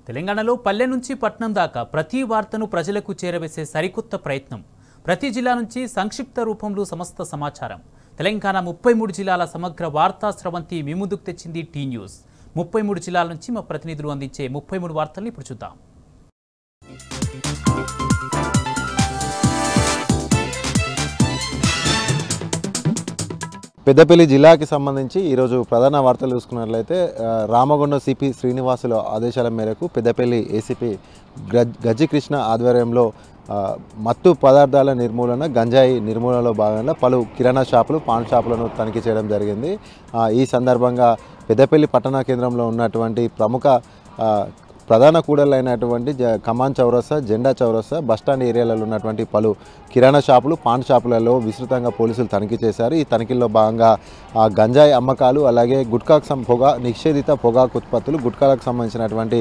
తెలంగాణలో పల్లె నుంచి పట్నం దాకా ప్రతి వార్తను ప్రజలకు చేరవేసే సరికొత్త ప్రయత్నం. ప్రతి జిల్లా నుంచి సంక్షిప్త రూపంలో సమస్త సమాచారం. తెలంగాణ 33 జిల్లాల సమగ్ర వార్తా స్రవంతి మీ ముందుకు తెచ్చింది టీ న్యూస్. 33 జిల్లాల నుంచి మా ప్రతినిధులు అందించే 33 వార్తల్ని ఇప్పుడు చూద్దాం. పెద్దపల్లి జిల్లాకి సంబంధించి ఈరోజు ప్రధాన వార్తలు చూసుకున్నట్లయితే రామగుండం సిపి శ్రీనివాసుల ఆదేశాల మేరకు పెద్దపల్లి ఏసీపీ గజ్జి కృష్ణ ఆధ్వర్యంలో మత్తు పదార్థాల నిర్మూలన, గంజాయి నిర్మూలనలో భాగంగా పలు కిరాణా షాపులు, పాన్ షాపులను తనిఖీ చేయడం జరిగింది. ఈ సందర్భంగా పెద్దపల్లి పట్టణ కేంద్రంలో ఉన్నటువంటి ప్రముఖ ప్రధాన కూడలైనటువంటి కమాన్ చౌరస్తా, జెండా చౌరస్తా, బస్టాండ్ ఏరియాలలో ఉన్నటువంటి పలు కిరాణా షాపులు, పాన్ షాపులలో విస్తృతంగా పోలీసులు తనిఖీ చేశారు. ఈ తనిఖీల్లో భాగంగా గంజాయి అమ్మకాలు, అలాగే నిషేధిత పొగాకు ఉత్పత్తులు, గుట్కాలకు సంబంధించినటువంటి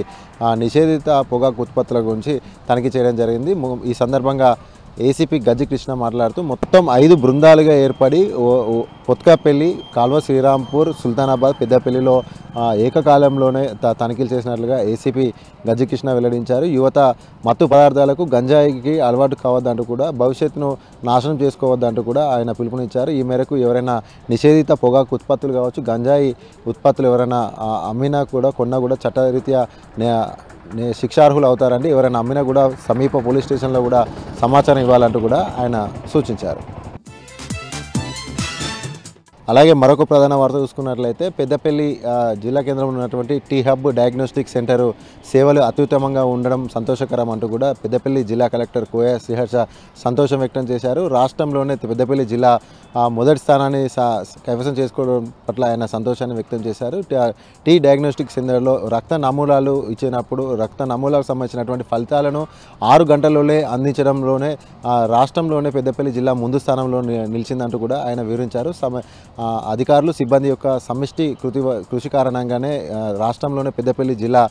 నిషేధిత పొగాకు ఉత్పత్తుల గురించి తనిఖీ చేయడం జరిగింది. ఈ సందర్భంగా ఏసీపీ గజ్జి కృష్ణ మాట్లాడుతూ మొత్తం 5 బృందాలుగా ఏర్పడి పొత్కాపల్లి, కాల్వ శ్రీరాంపూర్, సుల్తానాబాద్, పెద్దపల్లిలో ఏకకాలంలోనే తనిఖీలు చేసినట్లుగా ఏసీపీ గజ్జి కృష్ణ వెల్లడించారు. యువత మత్తు పదార్థాలకు, గంజాయికి అలవాటు కావద్దంటూ కూడా, భవిష్యత్తును నాశనం చేసుకోవద్దంటూ కూడా ఆయన పిలుపునిచ్చారు. ఈ మేరకు ఎవరైనా నిషేధిత పొగాకు ఉత్పత్తులు కావచ్చు, గంజాయి ఉత్పత్తులు ఎవరైనా అమ్మినా కూడా, కొన్నా కూడా చట్టరీత్యా శిక్షార్హులు అవుతారంటే ఎవరైనా అమ్మినా కూడా సమీప పోలీస్ స్టేషన్లో కూడా సమాచారం ఇవ్వాలంటూ కూడా ఆయన సూచించారు. అలాగే మరొక ప్రధాన వార్త చూసుకున్నట్లయితే పెద్దపల్లి జిల్లా కేంద్రంలో ఉన్నటువంటి టీ హబ్ డయాగ్నోస్టిక్ సెంటర్ సేవలు అత్యుత్తమంగా ఉండడం సంతోషకరం అంటూ కూడా పెద్దపల్లి జిల్లా కలెక్టర్ కోయ శ్రీహర్ష సంతోషం వ్యక్తం చేశారు. రాష్ట్రంలోనే పెద్దపల్లి జిల్లా మొదటి స్థానాన్ని కైవసం చేసుకోవడం పట్ల ఆయన సంతోషాన్ని వ్యక్తం చేశారు. టీ డయాగ్నోస్టిక్ సెంటర్లో రక్త నమూనాలు ఇచ్చినప్పుడు రక్త నమూనాలకు సంబంధించినటువంటి ఫలితాలను 6 గంటల్లోనే అందించడంలోనే రాష్ట్రంలోనే పెద్దపల్లి జిల్లా ముందు స్థానంలో నిలిచిందంటూ కూడా ఆయన వివరించారు. అధికారులు, సిబ్బంది యొక్క సమిష్టి కృషి కారణంగానే రాష్ట్రంలోనే పెద్దపల్లి జిల్లా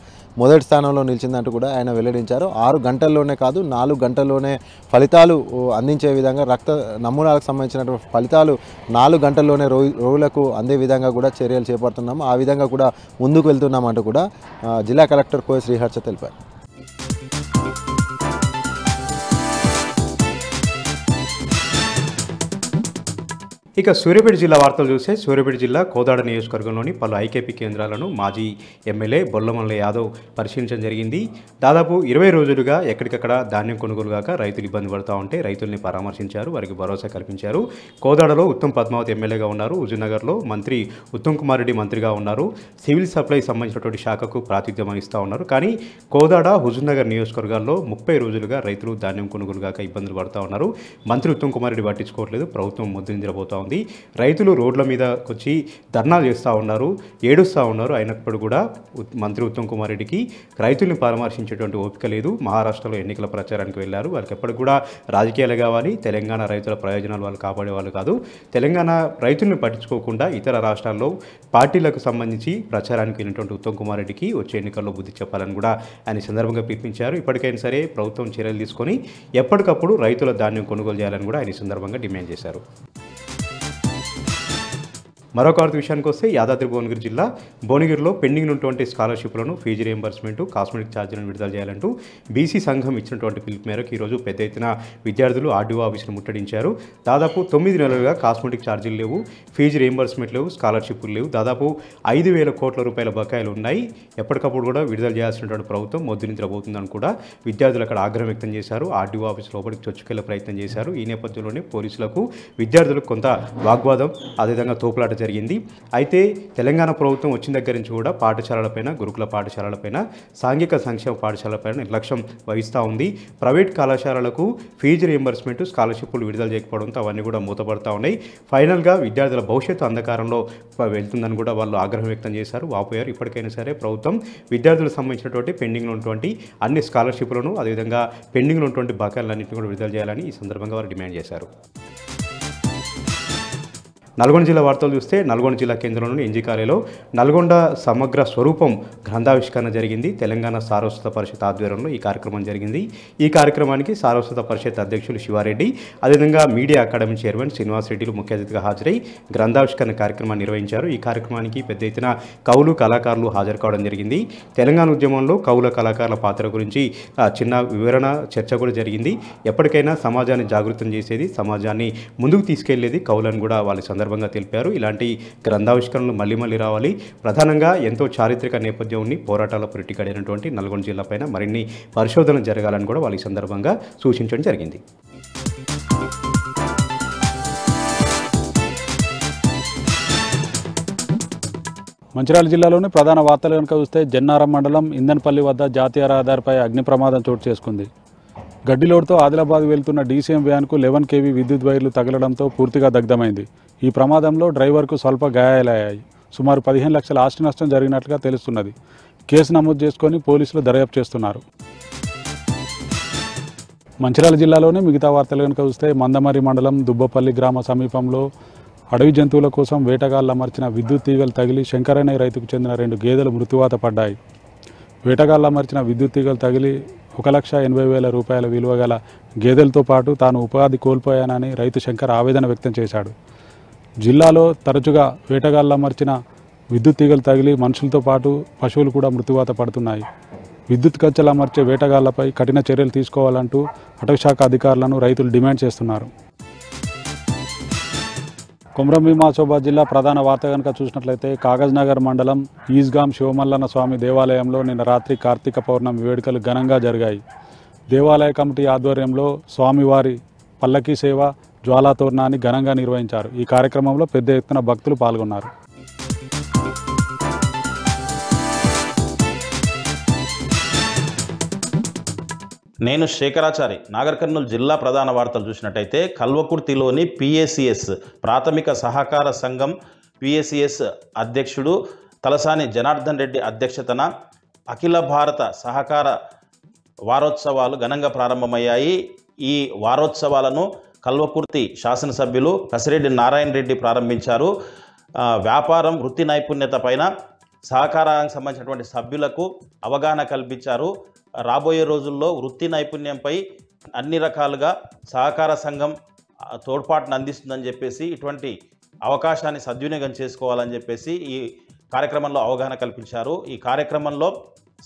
మొదటి స్థానంలో నిలిచిందంటూ కూడా ఆయన వెల్లడించారు. 6 గంటల్లోనే కాదు, 4 గంటల్లోనే ఫలితాలు అందించే విధంగా, రక్త నమూనాలకు సంబంధించినటువంటి ఫలితాలు 4 గంటల్లోనే రోగులకు అందే విధంగా కూడా చర్యలు చేపడుతున్నాము. ఆ విధంగా కూడా ముందుకు వెళ్తున్నామంటూ కూడా జిల్లా కలెక్టర్ కోయ శ్రీహర్ష తెలిపారు. ఇక సూర్యాపేట జిల్లా వార్తలు చూస్తే సూర్యాపేట జిల్లా కోదాడ నియోజకవర్గంలోని పలు ఐకేపీ కేంద్రాలను మాజీ ఎమ్మెల్యే బొల్లమల్ల యాదవ్ పరిశీలించడం జరిగింది. దాదాపు 20 రోజులుగా ఎక్కడికక్కడ ధాన్యం కొనుగోలు కాక రైతులు ఇబ్బంది పడుతూ ఉంటే రైతుల్ని పరామర్శించారు, వారికి భరోసా కల్పించారు. కోదాడలో ఉత్తమ్ పద్మావతి ఎమ్మెల్యేగా ఉన్నారు, హుజూర్నగర్లో మంత్రి ఉత్తమ్ కుమార్ రెడ్డి మంత్రిగా ఉన్నారు, సివిల్ సప్లై సంబంధించినటువంటి శాఖకు ప్రాతినిధ్యం వహిస్తూ ఉన్నారు. కానీ కోదాడ, హుజూర్నగర్ నియోజకవర్గాల్లో 30 రోజులుగా రైతులు ధాన్యం కొనుగోలు కాక ఇబ్బందులు పడుతూ ఉన్నారు. మంత్రి ఉత్తమ్ కుమార్ రెడ్డి పట్టించుకోవట్లేదు, ప్రభుత్వం ముద్దు నిద్రపోతూ ఉంది. రైతులు రోడ్ల మీద వచ్చి ధర్నాలు చేస్తూ ఉన్నారు, ఏడుస్తూ ఉన్నారు. అయినప్పుడు కూడా మంత్రి ఉత్తమ్ కుమార్ రెడ్డికి రైతుల్ని పరామర్శించేటువంటి ఓపిక లేదు. మహారాష్ట్రలో ఎన్నికల ప్రచారానికి వెళ్ళారు. వాళ్ళకి ఎప్పటికి కూడా రాజకీయాలు కావాలి, తెలంగాణ రైతుల ప్రయోజనాలు వాళ్ళు కాపాడేవాళ్ళు కాదు. తెలంగాణ రైతుల్ని పట్టించుకోకుండా ఇతర రాష్ట్రాల్లో పార్టీలకు సంబంధించి ప్రచారానికి వెళ్ళినటువంటి ఉత్తమ్ కుమార్ రెడ్డికి వచ్చే ఎన్నికల్లో బుద్ధి చెప్పాలని కూడా ఆయన సందర్భంగా పిలిపించారు. ఇప్పటికైనా సరే ప్రభుత్వం చర్యలు తీసుకొని ఎప్పటికప్పుడు రైతుల ధాన్యం కొనుగోలు చేయాలని కూడా ఆయన సందర్భంగా డిమాండ్ చేశారు. మరొక విషయానికి వస్తే యాదాద్రి భువనగిరి జిల్లా భువనగిరిలో పెండింగ్ ఉన్నటువంటి స్కాలర్షిప్లను, ఫీజు రియంబర్స్మెంట్, కాస్మెటిక్ ఛార్జీలను విడుదల చేయాలంటూ బీసీ సంఘం ఇచ్చినటువంటి పిలుపు మేరకు ఈరోజు పెద్ద ఎత్తున విద్యార్థులు ఆర్డీఓ ఆఫీసును ముట్టడించారు. దాదాపు 9 నెలలుగా కాస్మెటిక్ ఛార్జీలు లేవు, ఫీజు రియంబర్స్మెంట్ లేవు, స్కాలర్షిప్లు లేవు. దాదాపు 5,000 కోట్ల రూపాయల బకాయిలు ఉన్నాయి. ఎప్పటికప్పుడు కూడా విడుదల చేయాల్సినటువంటి ప్రభుత్వం మొద్దు నిద్రపోతుందని కూడా విద్యార్థులు అక్కడ ఆగ్రహం వ్యక్తం చేశారు. ఆర్డీఓ ఆఫీస్ లోపలికి చొచ్చుకెళ్లే ప్రయత్నం చేశారు. ఈ నేపథ్యంలోనే పోలీసులకు, విద్యార్థులకు కొంత వాగ్వాదం, అదేవిధంగా తోపులాట జరిగింది. అయితే తెలంగాణ ప్రభుత్వం వచ్చిన దగ్గర నుంచి కూడా పాఠశాలలపైన, గురుకుల పాఠశాలలపైన, సాంఘిక సంక్షేమ పాఠశాలపైన నిర్లక్ష్యం వహిస్తూ ఉంది. ప్రైవేట్ కళాశాలలకు ఫీజు రియంబర్స్మెంట్, స్కాలర్షిప్లు విడుదల చేయకపోవడంతో అవన్నీ కూడా మూతపడతా ఉన్నాయి. ఫైనల్గా విద్యార్థుల భవిష్యత్తు అంధకారంలో వెళ్తుందని కూడా వాళ్ళు ఆగ్రహం వ్యక్తం చేశారు, వాపోయారు. ఇప్పటికైనా సరే ప్రభుత్వం విద్యార్థులకు సంబంధించినటువంటి పెండింగ్లో ఉన్నటువంటి అన్ని స్కాలర్షిప్లను, అదేవిధంగా పెండింగ్లో ఉన్నటువంటి బకాయిలన్నింటినీ కూడా విడుదల చేయాలని ఈ సందర్భంగా వారు డిమాండ్ చేశారు. నల్గొండ జిల్లా వార్తలు చూస్తే నల్గొండ జిల్లా కేంద్రంలోని ఎన్జికాలేలో నల్గొండ సమగ్ర స్వరూపం గ్రంథావిష్కరణ జరిగింది. తెలంగాణ సారస్వత పరిషత్ ఆధ్వర్యంలో ఈ కార్యక్రమం జరిగింది. ఈ కార్యక్రమానికి సారస్వత పరిషత్ అధ్యక్షులు శివారెడ్డి, అదేవిధంగా మీడియా అకాడమీ చైర్మన్ శ్రీనివాస్ రెడ్డిలు ముఖ్య అతిథిగా హాజరై గ్రంథావిష్కరణ కార్యక్రమాన్ని నిర్వహించారు. ఈ కార్యక్రమానికి పెద్ద ఎత్తున కవులు కళాకారులు హాజరు కావడం జరిగింది. తెలంగాణ ఉద్యమంలో కవుల కళాకారుల పాత్ర గురించి చిన్న వివరణ చర్చ కూడా జరిగింది. ఎప్పటికైనా సమాజాన్ని జాగృతం చేసేది, సమాజాన్ని ముందుకు తీసుకెళ్లేది కవులను కూడా వాళ్ళ సందర్భంగా తెలిపారు. ఇలాంటి గ్రంథావిష్కరణలు మళ్ళీ రావాలి. ప్రధానంగా ఎంతో చారిత్రక నేపథ్యం ఉండి పోరాటాల పురిటికాడైనటువంటి నల్గొండ జిల్లా పైన మరిన్ని పరిశోధనలు జరగాలని కూడా వాళ్ళ సందర్భంగా సూచించడం జరిగింది. మంచిర్యాల జిల్లాలోని ప్రధాన వార్తలు కనుక చూస్తే జన్నారం మండలం ఇందన్పల్లి వద్ద జాతీయ రహదారిపై అగ్ని ప్రమాదం చోటు చేసుకుంది. గడ్డిలోడ్తో ఆదిలాబాద్ వెళ్తున్న డీసీఎం వ్యాన్కు 11 kV విద్యుత్ వైర్లు తగలడంతో పూర్తిగా దగ్ధమైంది. ఈ ప్రమాదంలో డ్రైవర్కు స్వల్ప గాయాలయ్యాయి. సుమారు 15 లక్షల ఆస్తి నష్టం జరిగినట్లుగా తెలుస్తున్నది. కేసు నమోదు చేసుకొని పోలీసులు దర్యాప్తు చేస్తున్నారు. మంచిర్యాల జిల్లాలోని మిగతా వార్తలు కనుక చూస్తే మందమరి మండలం దుబ్బపల్లి గ్రామ సమీపంలో అడవి జంతువుల కోసం వేటగాళ్లు అమర్చిన విద్యుత్ తీగలు తగిలి శంకరయ్య రైతుకు చెందిన 2 గేదెలు మృత్యువాత పడ్డాయి. వేటగాళ్లు అమర్చిన విద్యుత్ తీగలు తగిలి 1,80,000 రూపాయల విలువ గల గేదెలతో పాటు తాను ఉపాధి కోల్పోయానని రైతు శంకర్ ఆవేదన వ్యక్తం చేశాడు. జిల్లాలో తరచుగా వేటగాళ్లు అమర్చిన విద్యుత్ తీగలు తగిలి మనుషులతో పాటు పశువులు కూడా మృత్యువాత పడుతున్నాయి. విద్యుత్ కచ్చలు అమర్చే వేటగాళ్లపై కఠిన చర్యలు తీసుకోవాలంటూ అటవీశాఖ అధికారులను రైతులు డిమాండ్ చేస్తున్నారు. కొమరంభీం ఆసిఫాబాద్ జిల్లా ప్రధాన వార్త కనుక చూసినట్లయితే కాగజ్నగర్ మండలం ఈస్గాం శివమల్లన్న స్వామి దేవాలయంలో నిన్న రాత్రి కార్తీక పౌర్ణమి వేడుకలు ఘనంగా జరిగాయి. దేవాలయ కమిటీ ఆధ్వర్యంలో స్వామివారి పల్లకీ సేవ, జ్వాలాతోరణాన్ని ఘనంగా నిర్వహించారు. ఈ కార్యక్రమంలో పెద్ద ఎత్తున భక్తులు పాల్గొన్నారు. నేను శేఖరాచారి. నాగర్ కర్నూలు జిల్లా ప్రధాన వార్తలు చూసినట్టయితే కల్వకుర్తిలోని పిఏసిఎస్ ప్రాథమిక సహకార సంఘం పిఏసిఎస్ అధ్యక్షుడు తలసాని జనార్దన్ రెడ్డి అధ్యక్షతన అఖిల భారత సహకార వారోత్సవాలు ఘనంగా ప్రారంభమయ్యాయి. ఈ వారోత్సవాలను కల్వకుర్తి శాసనసభ్యులు కసిరెడ్డి నారాయణ రెడ్డి ప్రారంభించారు. వ్యాపారం, వృత్తి నైపుణ్యత పైన సహకారానికి సంబంధించినటువంటి సభ్యులకు అవగాహన కల్పించారు. రాబోయే రోజుల్లో వృత్తి నైపుణ్యంపై అన్ని రకాలుగా సహకార సంఘం తోడ్పాటును అందిస్తుందని చెప్పేసి, ఇటువంటి అవకాశాన్ని సద్వినియోగం చేసుకోవాలని చెప్పేసి ఈ కార్యక్రమంలో అవగాహన కల్పించారు. ఈ కార్యక్రమంలో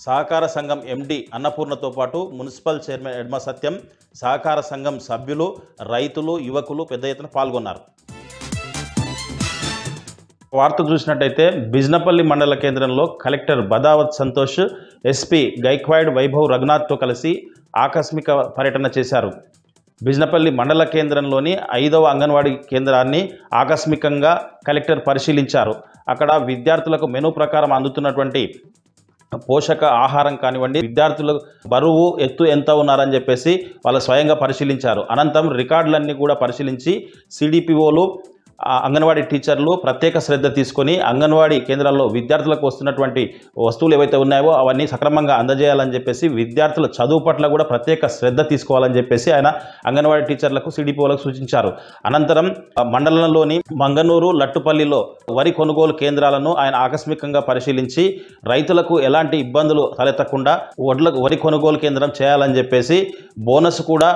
సహకార సంఘం ఎండి అన్నపూర్ణతో పాటు మున్సిపల్ చైర్మన్ ఎడ్మ సత్యం, సహకార సంఘం సభ్యులు, రైతులు, యువకులు పెద్ద ఎత్తున పాల్గొన్నారు. వార్త చూసినట్టయితే బిజ్నపల్లి మండల కేంద్రంలో కలెక్టర్ బదావత్ సంతోష్, ఎస్పీ గైక్వాడ్ వైభవ్ రఘునాథ్తో కలిసి ఆకస్మిక పర్యటన చేశారు. బిజ్నపల్లి మండల కేంద్రంలోని 5వ అంగన్వాడీ కేంద్రాన్ని ఆకస్మికంగా కలెక్టర్ పరిశీలించారు. అక్కడ విద్యార్థులకు మెనూ ప్రకారం అందుతున్నటువంటి పోషక ఆహారం కానివ్వండి, విద్యార్థుల బరువు, ఎత్తు ఎంత ఉన్నారని చెప్పేసి వాళ్ళు స్వయంగా పరిశీలించారు. అనంతరం రికార్డులన్నీ కూడా పరిశీలించి సిడిపిఓలు, అంగన్వాడీ టీచర్లు ప్రత్యేక శ్రద్ధ తీసుకొని అంగన్వాడీ కేంద్రాల్లో విద్యార్థులకు వస్తున్నటువంటి వస్తువులు ఏవైతే ఉన్నాయో అవన్నీ సక్రమంగా అందజేయాలని చెప్పేసి, విద్యార్థుల చదువు పట్ల కూడా ప్రత్యేక శ్రద్ధ తీసుకోవాలని చెప్పేసి ఆయన అంగన్వాడీ టీచర్లకు, సిడిపిఓలకు సూచించారు. అనంతరం మండలంలోని మంగనూరు, లట్టుపల్లిలో వరి కొనుగోలు కేంద్రాలను ఆయన ఆకస్మికంగా పరిశీలించి రైతులకు ఎలాంటి ఇబ్బందులు తలెత్తకుండా వరి కొనుగోలు కేంద్రం చేయాలని చెప్పేసి, బోనస్ కూడా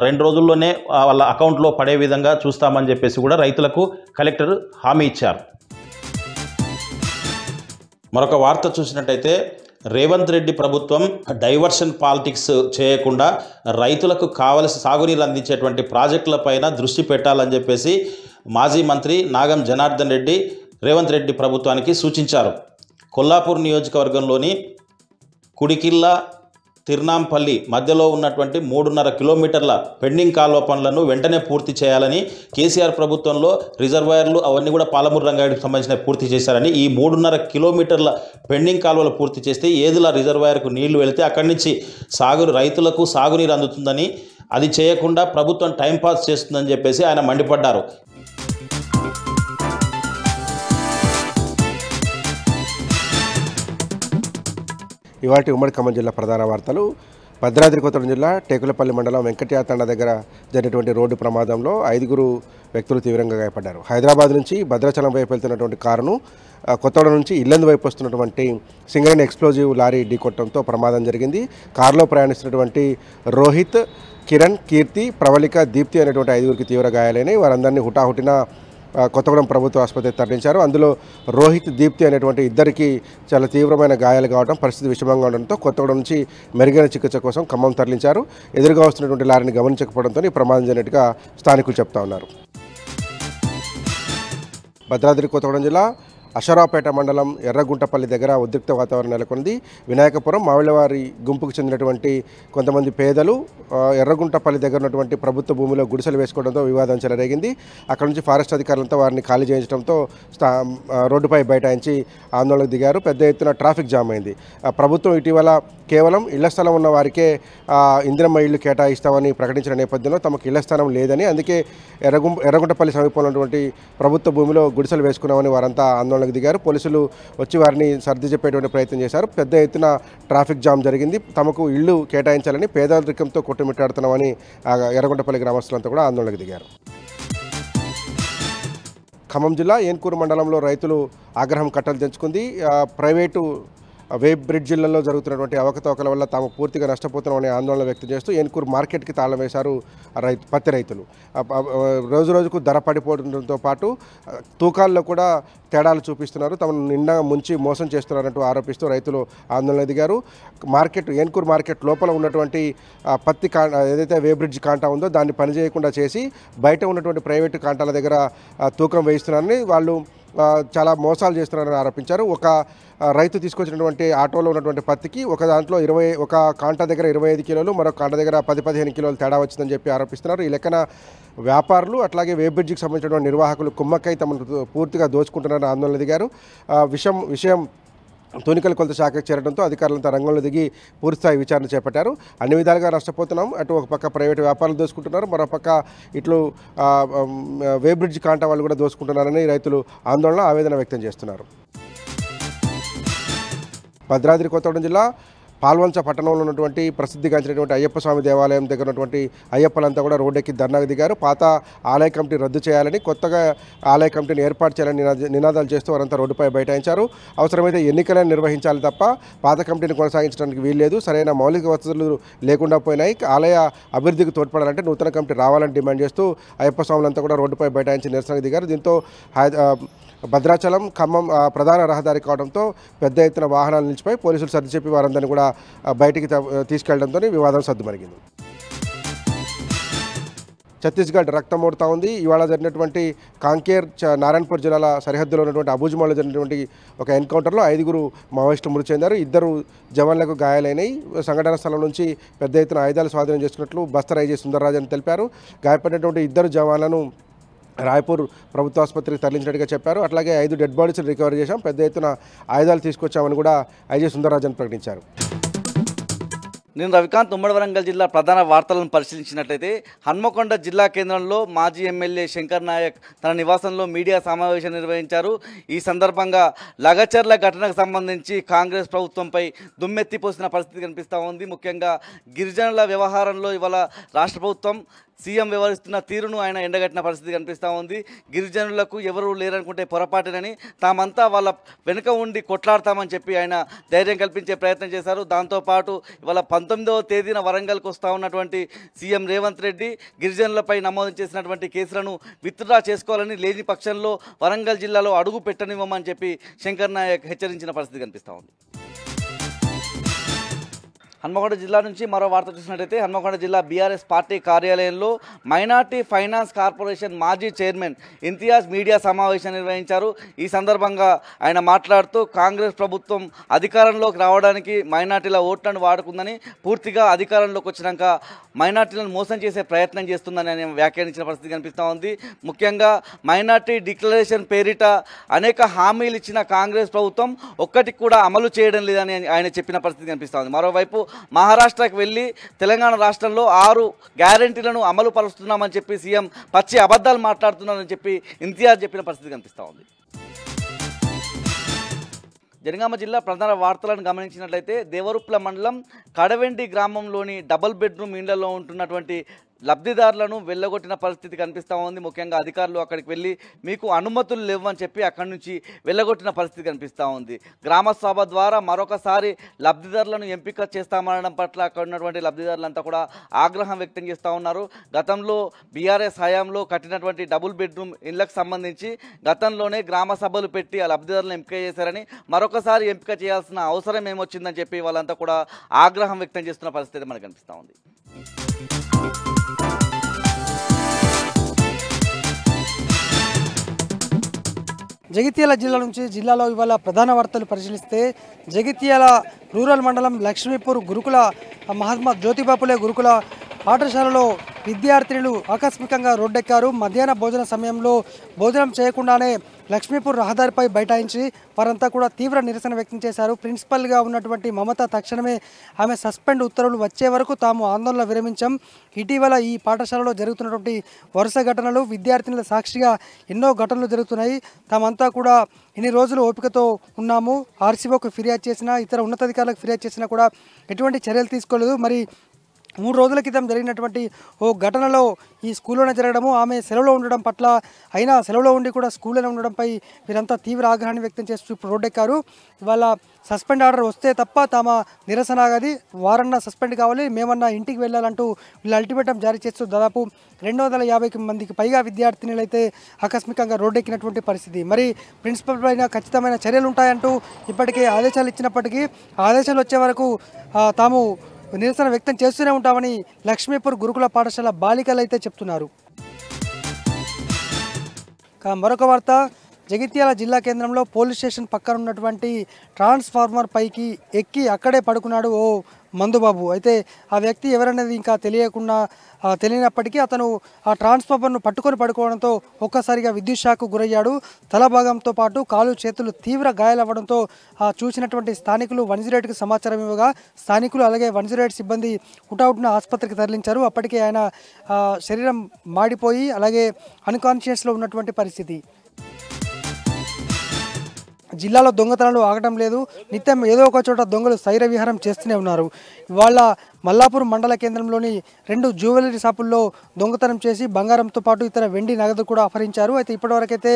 2 రోజుల్లోనే వాళ్ళ అకౌంట్లో పడే విధంగా చూస్తామని చెప్పేసి కూడా రైతులకు కలెక్టర్ హామీ ఇచ్చారు. మరొక వార్త చూసినట్టయితే రేవంత్ రెడ్డి ప్రభుత్వం డైవర్షన్ పాలిటిక్స్ చేయకుండా రైతులకు కావలసిన సాగునీరు అందించేటువంటి ప్రాజెక్టులపైన దృష్టి పెట్టాలని చెప్పేసి మాజీ మంత్రి నాగం జనార్దన్ రెడ్డి రేవంత్ రెడ్డి ప్రభుత్వానికి సూచించారు. కొల్లాపూర్ నియోజకవర్గంలోని కుడికిల్ల, తిర్నాంపల్లి మధ్యలో ఉన్నటువంటి 3.5 కిలోమీటర్ల పెండింగ్ కాలువ పనులను వెంటనే పూర్తి చేయాలని, కేసీఆర్ ప్రభుత్వంలో రిజర్వాయర్లు అవన్నీ కూడా పాలమూరు రంగారెడ్డికి సంబంధించిన పూర్తి చేశారని, ఈ 3.5 కిలోమీటర్ల పెండింగ్ కాలువలు పూర్తి చేస్తే ఏదుల రిజర్వాయర్కు నీళ్లు వెళితే అక్కడి నుంచి రైతులకు సాగునీరు అందుతుందని, అది చేయకుండా ప్రభుత్వం టైంపాస్ చేస్తుందని చెప్పేసి ఆయన మండిపడ్డారు. ఇవాటి ఉమ్మడి ఖమ్మం జిల్లా ప్రధాన వార్తలు. భద్రాద్రి కొత్తగూడెం జిల్లా టేకులపల్లి మండలం వెంకటయాతండ దగ్గర జరిగినటువంటి రోడ్డు ప్రమాదంలో 5 వ్యక్తులు తీవ్రంగా గాయపడ్డారు. హైదరాబాద్ నుంచి భద్రాచలం వైపు వెళ్తున్నటువంటి కారును కొత్తగూడెం నుంచి ఇల్లందు వైపు వస్తున్నటువంటి సింగరేణి ఎక్స్ప్లోజివ్ లారీ ఢీకొట్టడంతో ప్రమాదం జరిగింది. కారులో ప్రయాణిస్తున్నటువంటి రోహిత్, కిరణ్, కీర్తి, ప్రవళిక, దీప్తి అనేటువంటి 5 తీవ్ర గాయాలైనాయి. వారందరినీ హుటాహుటిన కొత్తగూడెం ప్రభుత్వ ఆసుపత్రికి తరలించారు. అందులో రోహిత్, దీప్తి అనేటువంటి ఇద్దరికి చాలా తీవ్రమైన గాయాలు కావడం, పరిస్థితి విషమంగా ఉండడంతో కొత్తగూడెం నుంచి మెరుగైన చికిత్స కోసం ఖమ్మం తరలించారు. ఎదురుగా వస్తున్నటువంటి లారీని గమనించకపోవడంతో ఈ ప్రమాదం జరిగినట్టుగా స్థానికులు చెప్తా ఉన్నారు. భద్రాద్రి కొత్తగూడెం జిల్లా అషరావుపేట మండలం ఎర్రగుంటపల్లి దగ్గర ఉద్రిక్త వాతావరణం నెలకొంది. వినాయకపురం మావిళ్ళవారి గుంపుకు చెందినటువంటి కొంతమంది పేదలు ఎర్రగుంటపల్లి దగ్గర ఉన్నటువంటి ప్రభుత్వ భూమిలో గుడిసెలు వేసుకోవడంతో వివాదం చెలరేగింది. అక్కడ నుంచి ఫారెస్ట్ అధికారులతో వారిని ఖాళీ చేయించడంతో రోడ్డుపై బైఠాయించి ఆందోళనకు దిగారు. పెద్ద ఎత్తున ట్రాఫిక్ జామ్ అయింది. ప్రభుత్వం ఇటీవల కేవలం ఇళ్ల స్థలం ఉన్న వారికే ఇందిరమ్మ ఇళ్లు కేటాయిస్తామని ప్రకటించిన నేపథ్యంలో తమకు ఇళ్ల స్థలం లేదని, అందుకే ఎర్రగుంటపల్లి సమీపంలో ఉన్నటువంటి ప్రభుత్వ భూమిలో గుడిసెలు వేసుకున్నామని వారంతా ఆందోళనకు దిగారు. పోలీసులు వచ్చి వారిని సర్ది చెప్పేటువంటి ప్రయత్నం చేశారు. పెద్ద ఎత్తున ట్రాఫిక్ జామ్ జరిగింది. తమకు ఇళ్లు కేటాయించాలని పేదరికంతో కొట్టుమిట్టాడుతున్నామని ఎర్రగుంటపల్లి గ్రామస్తులంతా కూడా ఆందోళనకు దిగారు. ఖమ్మం జిల్లా ఏన్కూరు మండలంలో రైతులు ఆగ్రహం కట్టలు తెంచుకుంది. ప్రైవేటు వేబ్ బ్రిడ్జిలలో జరుగుతున్నటువంటి అవకతవకల వల్ల తాము పూర్తిగా నష్టపోతున్నామనే ఆందోళన వ్యక్తం చేస్తూ ఏన్కూరు మార్కెట్కి తాళం వేశారు పత్తి రైతులు. రోజు రోజుకు ధర పడిపోవడంతో పాటు తూకాల్లో కూడా తేడాలు చూపిస్తున్నారు, తమను నిండా ముంచి మోసం చేస్తున్నారంటూ ఆరోపిస్తూ రైతులు ఆందోళన దిగారు. ఏన్కూరు మార్కెట్ లోపల ఉన్నటువంటి పత్తి ఏదైతే వే బ్రిడ్జ్ కాంటా ఉందో దాన్ని పనిచేయకుండా చేసి బయట ఉన్నటువంటి ప్రైవేటు కాంటాల దగ్గర తూకం వేయిస్తున్నారని, వాళ్ళు చాలా మోసాలు చేస్తున్నారని ఆరోపించారు. ఒక రైతు తీసుకొచ్చినటువంటి ఆటోలో ఉన్నటువంటి పత్తికి ఒక దాంట్లో ఒక కాంటా దగ్గర 25 కిలోలు, మరొక కాంటా దగ్గర 10-15 కిలోలు తేడా వచ్చిందని చెప్పి ఆరోపిస్తున్నారు. ఈ లెక్కన వ్యాపారులు అట్లాగే వేబ్ బ్రిడ్జికి సంబంధించినటువంటి నిర్వాహకులు కుమ్మక్కై తమను పూర్తిగా దోచుకుంటున్నారని ఆందోళన దిగారు. విషయం తూనికల కొలత శాఖకు చేరడంతో అధికారులంతా రంగంలో దిగి పూర్తిస్థాయి విచారణ చేపట్టారు. అన్ని విధాలుగా నష్టపోతున్నాం, అటు ఒక పక్క ప్రైవేటు వ్యాపారులు దోచుకుంటున్నారు, మరోపక్క ఇట్లు వే బ్రిడ్జ్ కాంటా వాళ్ళు కూడా దోచుకుంటున్నారని రైతులు ఆవేదన వ్యక్తం చేస్తున్నారు. భద్రాద్రి కొత్తగూడెం జిల్లా పాల్వంచ పట్టణంలో ఉన్నటువంటి ప్రసిద్ధిగాంచినటువంటి అయ్యప్ప స్వామి దేవాలయం దగ్గర ఉన్నటువంటి అయ్యప్పలంతా కూడా రోడ్డెక్కి ధర్నాకు దిగారు. పాత ఆలయ కమిటీ రద్దు చేయాలని, కొత్తగా ఆలయ కమిటీని ఏర్పాటు చేయాలని నినాదాలు చేస్తూ వారంతా రోడ్డుపై బైఠాయించారు. అవసరమైతే ఎన్నికలను నిర్వహించాలి తప్ప పాత కమిటీని కొనసాగించడానికి వీల్లేదు, సరైన మౌలిక వసతులు లేకుండా పోయినాయి, ఆలయ అభివృద్ధికి తోడ్పడాలంటే నూతన కమిటీ రావాలని డిమాండ్ చేస్తూ అయ్యప్ప స్వాములంతా కూడా రోడ్డుపై బైఠాయించి నిరసనకు దిగారు. దీంతో భద్రాచలం ఖమ్మం ప్రధాన రహదారి కావడంతో పెద్ద ఎత్తున వాహనాలు నిలిచిపోయి పోలీసులు సర్ది చెప్పి వారందరినీ కూడా బయటికి తీసుకెళ్లడంతో వివాదం సద్దుమణిగింది. ఛత్తీస్గఢ్ రక్తమోడుతూ ఉంది. ఇవాళ జరిగినటువంటి కాంకేర్ నారాయణపూర్ జిల్లాల సరిహద్దులో ఉన్నటువంటి అబూజ్మాలో జరిగినటువంటి ఒక ఎన్కౌంటర్లో 5 మావోయిస్టులు మృతి చెందారు. 2 జవాన్లకు గాయాలైనాయి. సంఘటన స్థలం నుంచి పెద్ద ఎత్తున ఆయుధాలు స్వాధీనం చేసుకున్నట్లు బస్తర్ ఐజీ సుందర్రాజన్ తెలిపారు. గాయపడినటువంటి 2 జవాన్లను రాయ్పూర్ ప్రభుత్వ ఆసుపత్రికి తరలించినట్టుగా చెప్పారు. అట్లాగే 5 డెడ్ బాడీస్ని రికవర్ చేశాం, పెద్ద ఎత్తున ఆయుధాలు తీసుకొచ్చామని కూడా ఐజీ సుందర్రాజన్ ప్రకటించారు. నేను రవికాంత్, ఉమ్మడి వరంగల్ జిల్లా ప్రధాన వార్తలను పరిశీలించినట్లయితే హన్మకొండ జిల్లా కేంద్రంలో మాజీ ఎమ్మెల్యే శంకర్ నాయక్ తన నివాసంలో మీడియా సమావేశం నిర్వహించారు. ఈ సందర్భంగా లగచర్ల ఘటనకు సంబంధించి కాంగ్రెస్ ప్రభుత్వంపై దుమ్మెత్తిపోసిన పరిస్థితి కనిపిస్తూ ఉంది. ముఖ్యంగా గిరిజనుల వ్యవహారంలో ఇవాళ రాష్ట్ర ప్రభుత్వం సీఎం వ్యవహరిస్తున్న తీరును ఆయన ఎండగట్టిన పరిస్థితి కనిపిస్తూ ఉంది. గిరిజనులకు ఎవరు లేరనుకుంటే పొరపాటునని, తామంతా వాళ్ళ వెనుక ఉండి కొట్లాడతామని చెప్పి ఆయన ధైర్యం కల్పించే ప్రయత్నం చేశారు. దాంతోపాటు ఇవాళ 19వ తేదీన వరంగల్కు వస్తూ ఉన్నటువంటి సీఎం రేవంత్ రెడ్డి గిరిజనులపై నమోదు చేసినటువంటి కేసులను విత్డ్రా చేసుకోవాలని, లేని పక్షంలో వరంగల్ జిల్లాలో అడుగు పెట్టనివ్వమని చెప్పి శంకర్ నాయక్ హెచ్చరించిన పరిస్థితి కనిపిస్తూ ఉంది. హన్మకొండ జిల్లా నుంచి మరో వార్త చూసినట్టయితే హన్మకొండ జిల్లా బీఆర్ఎస్ పార్టీ కార్యాలయంలో మైనార్టీ ఫైనాన్స్ కార్పొరేషన్ మాజీ చైర్మన్ ఇంతియాజ్ మీడియా సమావేశం నిర్వహించారు. ఈ సందర్భంగా ఆయన మాట్లాడుతూ కాంగ్రెస్ ప్రభుత్వం అధికారంలోకి రావడానికి మైనార్టీల ఓట్లను వాడుకుందని, పూర్తిగా అధికారంలోకి వచ్చినాక మైనార్టీలను మోసం చేసే ప్రయత్నం చేస్తుందని ఆయన వ్యాఖ్యానించిన పరిస్థితి కనిపిస్తూ ఉంది. ముఖ్యంగా మైనార్టీ డిక్లరేషన్ పేరిట అనేక హామీలు ఇచ్చిన కాంగ్రెస్ ప్రభుత్వం ఒక్కటి కూడా అమలు చేయడం లేదని ఆయన చెప్పిన పరిస్థితి కనిపిస్తూ ఉంది. మరోవైపు మహారాష్ట్రకు వెళ్ళి తెలంగాణ రాష్ట్రంలో 6 గ్యారెంటీలను అమలు పరుస్తున్నామని చెప్పి సీఎం పచ్చి అబద్ధాలు మాట్లాడుతున్నారని చెప్పి ఇంతియాజ్ చెప్పిన పరిస్థితి కనిపిస్తూ ఉంది. జనగామ జిల్లా ప్రధాన వార్తలను గమనించినట్లయితే దేవరుప్ల మండలం కడవెండి గ్రామంలోని డబుల్ బెడ్రూమ్ ఇండ్లలో ఉంటున్నటువంటి లబ్ధిదారులను వెళ్ళగొట్టిన పరిస్థితి కనిపిస్తూ ఉంది. ముఖ్యంగా అధికారులు అక్కడికి వెళ్ళి మీకు అనుమతులు లేవని చెప్పి అక్కడి నుంచి వెళ్ళగొట్టిన పరిస్థితి కనిపిస్తూ ఉంది. గ్రామ సభ ద్వారా మరొకసారి లబ్ధిదారులను ఎంపిక చేస్తామనడం పట్ల అక్కడ ఉన్నటువంటి లబ్ధిదారులంతా కూడా ఆగ్రహం వ్యక్తం చేస్తూ ఉన్నారు. గతంలో బీఆర్ఎస్ హయాంలో కట్టినటువంటి డబుల్ బెడ్రూమ్ ఇళ్లకు సంబంధించి గతంలోనే గ్రామ సభలు పెట్టి ఆ లబ్ధిదారులను ఎంపిక చేశారని మరొకసారి ఎంపిక చేయాల్సిన అవసరం ఏమొచ్చిందని చెప్పి వాళ్ళంతా కూడా ఆగ్రహం వ్యక్తం చేస్తున్న పరిస్థితి మనకు కనిపిస్తూ ఉంది. జగిత్యాల జిల్లా నుంచి జిల్లాలో ఇవాళ ప్రధాన వార్తలు పరిశీలిస్తే జగిత్యాల రూరల్ మండలం లక్ష్మీపూర్ గురుకుల మహాత్మా జ్యోతిబాపులే గురుకుల పాఠశాలలో విద్యార్థినులు ఆకస్మికంగా రోడ్డెక్కారు. మధ్యాహ్న భోజన సమయంలో భోజనం చేయకుండానే లక్ష్మీపూర్ రహదారిపై బైఠాయించి వారంతా కూడా తీవ్ర నిరసన వ్యక్తం చేశారు. ప్రిన్సిపల్గా ఉన్నటువంటి మమత తక్షణమే ఆమె సస్పెండ్ ఉత్తర్వులు వచ్చే వరకు తాము ఆందోళన విరమించాం. ఇటీవల ఈ పాఠశాలలో జరుగుతున్నటువంటి వరుస ఘటనలు విద్యార్థినుల సాక్షిగా ఎన్నో ఘటనలు జరుగుతున్నాయి. తామంతా కూడా ఇన్ని రోజులు ఓపికతో ఉన్నాము. ఆర్సీఓకు ఫిర్యాదు చేసినా ఇతర ఉన్నతాధికారులకు ఫిర్యాదు చేసినా కూడా ఎటువంటి చర్యలు తీసుకోలేదు. మరి 3 రోజుల క్రితం జరిగినటువంటి ఓ ఘటనలో ఈ స్కూల్లోనే జరగడము, ఆమె సెలవులో ఉండడం పట్ల అయినా సెలవులో ఉండి కూడా స్కూల్లోనే ఉండడంపై వీరంతా తీవ్ర ఆగ్రహాన్ని వ్యక్తం చేస్తూ ఇప్పుడు రోడ్డెక్కారు. ఇవాళ సస్పెండ్ ఆర్డర్ వస్తే తప్ప తమ నిరసన ఆగది, వారన్నా సస్పెండ్ కావాలి, మేమన్నా ఇంటికి వెళ్ళాలంటూ వీళ్ళు అల్టిమేటం జారీ చేస్తూ దాదాపు 250 మందికి పైగా విద్యార్థినులు అయితే ఆకస్మికంగా రోడ్డెక్కినటువంటి పరిస్థితి. మరి ప్రిన్సిపల్ పైన ఖచ్చితమైన చర్యలు ఉంటాయంటూ ఇప్పటికే ఆదేశాలు ఇచ్చినప్పటికీ ఆదేశాలు వచ్చే వరకు తాము నిరసన వ్యక్తం చేస్తూనే ఉంటామని లక్ష్మీపూర్ గురుకుల పాఠశాల బాలికలు అయితే చెప్తున్నారు. మరొక వార్త, జగిత్యాల జిల్లా కేంద్రంలో పోలీస్ స్టేషన్ పక్కన ఉన్నటువంటి ట్రాన్స్ఫార్మర్ పైకి ఎక్కి అక్కడే పడుకున్నాడు ఓ మందుబాబు. అయితే ఆ వ్యక్తి ఎవరనేది ఇంకా తెలియనప్పటికీ అతను ఆ ట్రాన్స్ఫార్మర్ను పట్టుకొని పడుకోవడంతో ఒక్కసారిగా విద్యుత్ షాక్కు గురయ్యాడు. తల భాగంతో పాటు కాలు చేతులు తీవ్ర గాయాలవ్వడంతో చూసినటువంటి స్థానికులు 108కి సమాచారం ఇవ్వగా స్థానికులు అలాగే 108 సిబ్బంది హుటాహుటిన ఆసుపత్రికి తరలించారు. అప్పటికే ఆయన శరీరం మాడిపోయి అలాగే అన్కాన్షియస్లో ఉన్నటువంటి పరిస్థితి. జిల్లాలో దొంగతనాలు ఆగటం లేదు. నిత్యం ఏదో ఒక చోట దొంగలు శైర విహారం చేస్తూనే ఉన్నారు. ఇవాళ మల్లాపూర్ మండల కేంద్రంలోని 2 జ్యువెలరీ షాపుల్లో దొంగతనం చేసి బంగారంతో పాటు ఇతర వెండి నగదు కూడా అపహరించారు. అయితే ఇప్పటివరకైతే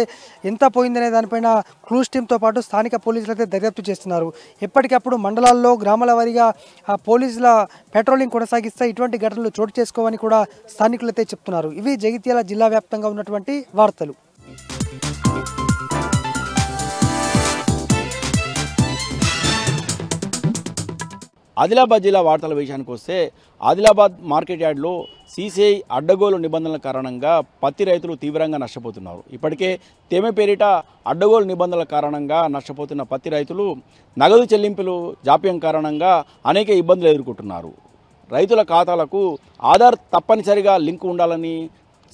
ఎంత పోయిందనే దానిపైన క్లూస్ టీంతో పాటు స్థానిక పోలీసులు అయితే దర్యాప్తు చేస్తున్నారు. ఎప్పటికప్పుడు మండలాల్లో గ్రామాల వారీగా పోలీసుల పెట్రోలింగ్ కొనసాగిస్తే ఇటువంటి ఘటనలు చోటు చేసుకోవని కూడా స్థానికులు అయితే చెప్తున్నారు. ఇవి జగిత్యాల జిల్లా వ్యాప్తంగా ఉన్నటువంటి వార్తలు. ఆదిలాబాద్ జిల్లా వార్తల విషయానికి వస్తే ఆదిలాబాద్ మార్కెట్ యార్డ్లో సీసీఐ అడ్డగోలు నిబంధనల కారణంగా పత్తి రైతులు తీవ్రంగా నష్టపోతున్నారు. ఇప్పటికే తేమ పేరిట అడ్డగోలు నిబంధనల కారణంగా నష్టపోతున్న పత్తి రైతులు నగదు చెల్లింపులు జాప్యం కారణంగా అనేక ఇబ్బందులు ఎదుర్కొంటున్నారు. రైతుల ఖాతాలకు ఆధార్ తప్పనిసరిగా లింకు ఉండాలని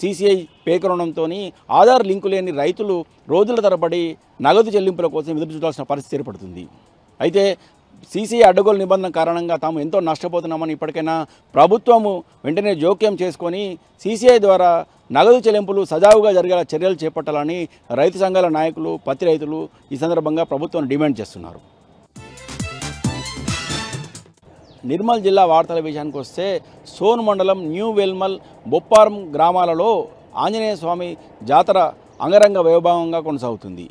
సీసీఐ పేర్కొనడంతో ఆధార్ లింకు లేని రైతులు రోజుల తరబడి నగదు చెల్లింపుల కోసం ఎదురు చూడాల్సిన పరిస్థితి ఏర్పడుతుంది. అయితే సీసీఐ అడ్డగోలు నిబంధన కారణంగా తాము ఎంతో నష్టపోతున్నామని ఇప్పటికైనా ప్రభుత్వము వెంటనే జోక్యం చేసుకొని సీసీఐ ద్వారా నగదు చెల్లింపులు సజావుగా జరిగేలా చర్యలు చేపట్టాలని రైతు సంఘాల నాయకులు పత్తి రైతులు ఈ సందర్భంగా ప్రభుత్వం డిమాండ్ చేస్తున్నారు. నిర్మల్ జిల్లా వార్తల విషయానికి వస్తే సోన్ మండలం న్యూ వెల్మల్ బొప్పారం గ్రామాలలో ఆంజనేయ స్వామి జాతర అంగరంగ వైభవంగా కొనసాగుతుంది.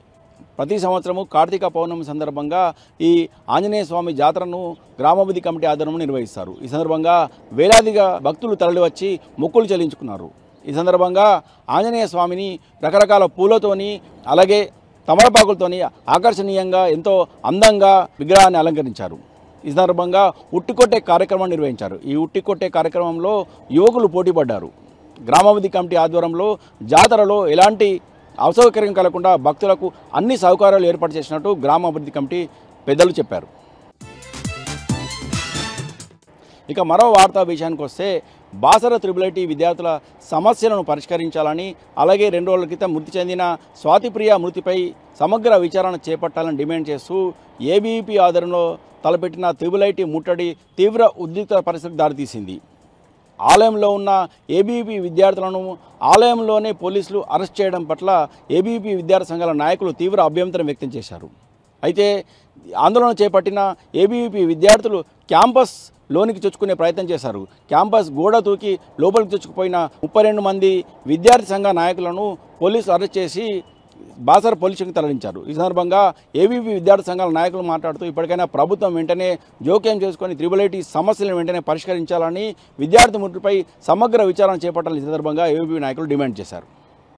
ప్రతి సంవత్సరము కార్తీక పౌర్ణమి సందర్భంగా ఈ ఆంజనేయ స్వామి జాతరను గ్రామాభివృద్ధి కమిటీ ఆధ్వర్యంలో నిర్వహిస్తారు. ఈ సందర్భంగా వేలాదిగా భక్తులు తరలివచ్చి మొక్కులు చెల్లించుకున్నారు. ఈ సందర్భంగా ఆంజనేయ స్వామిని రకరకాల పూలతోని అలాగే తమలపాకులతోని ఆకర్షణీయంగా ఎంతో అందంగా విగ్రహాన్ని అలంకరించారు. ఈ సందర్భంగా ఉట్టికొట్టే కార్యక్రమాన్ని నిర్వహించారు. ఈ ఉట్టికొట్టే కార్యక్రమంలో యువకులు పోటీపడ్డారు. గ్రామాభివృద్ధి కమిటీ ఆధ్వర్యంలో జాతరలో ఎలాంటి అసౌకర్యం కలగకుండా భక్తులకు అన్ని సౌకర్యాలు ఏర్పాటు చేసినట్టు గ్రామాభివృద్ధి కమిటీ పెద్దలు చెప్పారు. ఇక మరో వార్తా విషయానికి వస్తే బాసర త్రిబుల్ విద్యార్థుల సమస్యలను పరిష్కరించాలని అలాగే 2 రోజుల క్రితం మృతి చెందిన స్వాతిప్రియ మృతిపై సమగ్ర విచారణ చేపట్టాలని డిమాండ్ చేస్తూ ఏబీవీపీ ఆధ్వర్యంలో తలపెట్టిన త్రిబుల్ ముట్టడి తీవ్ర ఉద్రిక్త పరిస్థితికి దారితీసింది. ఆలయంలో ఉన్న ఏబీవీపీ విద్యార్థులను ఆలయంలోనే పోలీసులు అరెస్ట్ చేయడం పట్ల ఏబీవీపీ విద్యార్థి సంఘాల నాయకులు తీవ్ర అభ్యంతరం వ్యక్తం చేశారు. అయితే ఆందోళన చేపట్టిన ఏబీవీపీ విద్యార్థులు క్యాంపస్ లోనికి చొచ్చుకునే ప్రయత్నం చేశారు. క్యాంపస్ గోడ తూకి లోపలికి చొచ్చుకుపోయిన 32 మంది విద్యార్థి సంఘ నాయకులను పోలీసులు అరెస్ట్ చేసి బాసర పోలీస్ స్టేషన్కి తరలించారు. ఈ సందర్భంగా ఏబీవీపీ విద్యార్థి సంఘాల నాయకులు మాట్లాడుతూ ఇప్పటికైనా ప్రభుత్వం వెంటనే జోక్యం చేసుకొని 888 సమస్యలను వెంటనే పరిష్కరించాలని, విద్యార్థి మృతిపై సమగ్ర విచారణ చేపట్టాలని ఈ సందర్భంగా ఏబీవీపీ నాయకులు డిమాండ్ చేశారు.